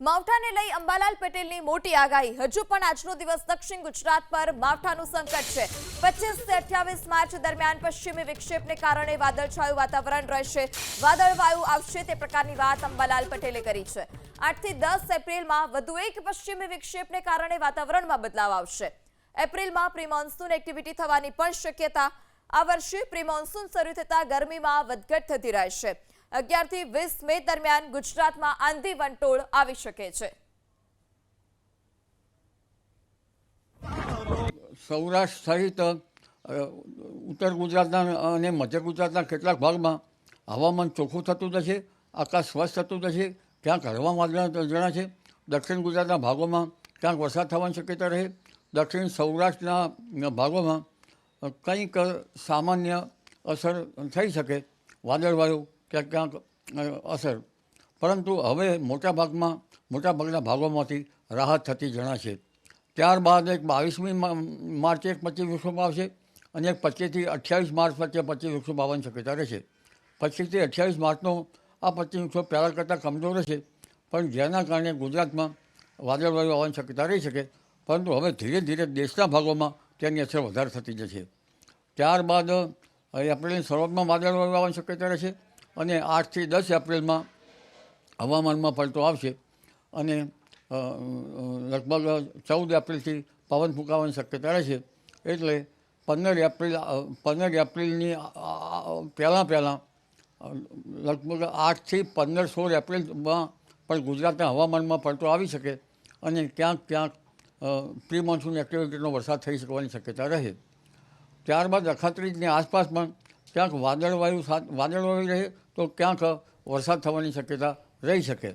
માવઠાને લઈ અંબાલાલ પટેલની મોટી આગાહી। હજુ પણ આજનો દિવસ દક્ષિણ ગુજરાત પર માવઠાનું સંકટ છે। 25 થી 28 માર્ચ દરમિયાન પશ્ચિમી વિક્ષેપને કારણે વાદળછાયું વાતાવરણ રહેશે। વાદળવાયુ આવશે તે પ્રકારની વાત અંબાલાલ પટેલે કરી છે। 8 થી 10 એપ્રિલમાં વધુ એક પશ્ચિમી વિક્ષેપને કારણે વાતાવરણમાં બદલાવ આવશે। એપ્રિલમાં પ્રી મોન્સૂન એક્ટિવિટી થવાની પણ શક્યતા। આ વર્ષે પ્રી મોન્સૂન શરૂ થતાં ગરમીમાં વધઘટ થતી રહેશે। 11 થી 20 મે દરમિયાન ગુજરાતમાં આંધી વંટોળ આવી શકે છે। સૌરાષ્ટ્ર સહિત ઉત્તર ગુજરાતના અને મધ્ય ગુજરાતના કેટલાક ભાગમાં હવામાન ચોખ્ખું થતું જશે, આકાશ સ્વચ્છ થતું જશે, ક્યાંક હળવા વાદળા જણાશે। દક્ષિણ ગુજરાતના ભાગોમાં ક્યાંક વરસાદ થવાની શક્યતા રહે। દક્ષિણ સૌરાષ્ટ્રના ભાગોમાં કંઈક સામાન્ય અસર થઈ શકે, વાદળવાળું ક્યાંક અસર, પરંતુ હવે મોટાભાગના ભાગોમાંથી રાહત થતી જણાશે। ત્યારબાદ એક 22મી માર્ચે એક 25 વિક્ષેપ આવશે અને એક 25 થી 28 માર્ચ વચ્ચે 25 વિક્ષેપ આવવાની શક્યતા રહેશે। 25 થી 28 માર્ચનો આ 25 વિક્ષેપ પહેલાં કરતાં કમજોર રહેશે, પણ જેના કારણે ગુજરાતમાં વાદળવાયુ આવવાની શક્યતા રહી શકે, પરંતુ હવે ધીરે ધીરે દેશના ભાગોમાં તેની અસર વધારે થતી જશે। ત્યારબાદ એપ્રિલની શરૂઆતમાં વાદળવાયુ આવવાની શક્યતા રહેશે અને 8 થી 10 એપ્રિલમાં હવામાનમાં પલટો આવશે અને લગભગ 14 એપ્રિલથી પવન ફૂંકાવાની શક્યતા રહેશે। એટલે 15 એપ્રિલની પહેલાં લગભગ 8 થી 15, 16 એપ્રિલમાં પણ ગુજરાતના હવામાનમાં પલટો આવી શકે અને ક્યાંક પ્રી મોન્સૂન એક્ટિવિટીનો વરસાદ થઈ શકવાની શક્યતા રહે। ત્યારબાદ અખાત્રીજની આસપાસ પણ ક્યાંક વાદળવાયુ રહે તો ક્યાંક વરસાદ થવાની શક્યતા રહી શકે।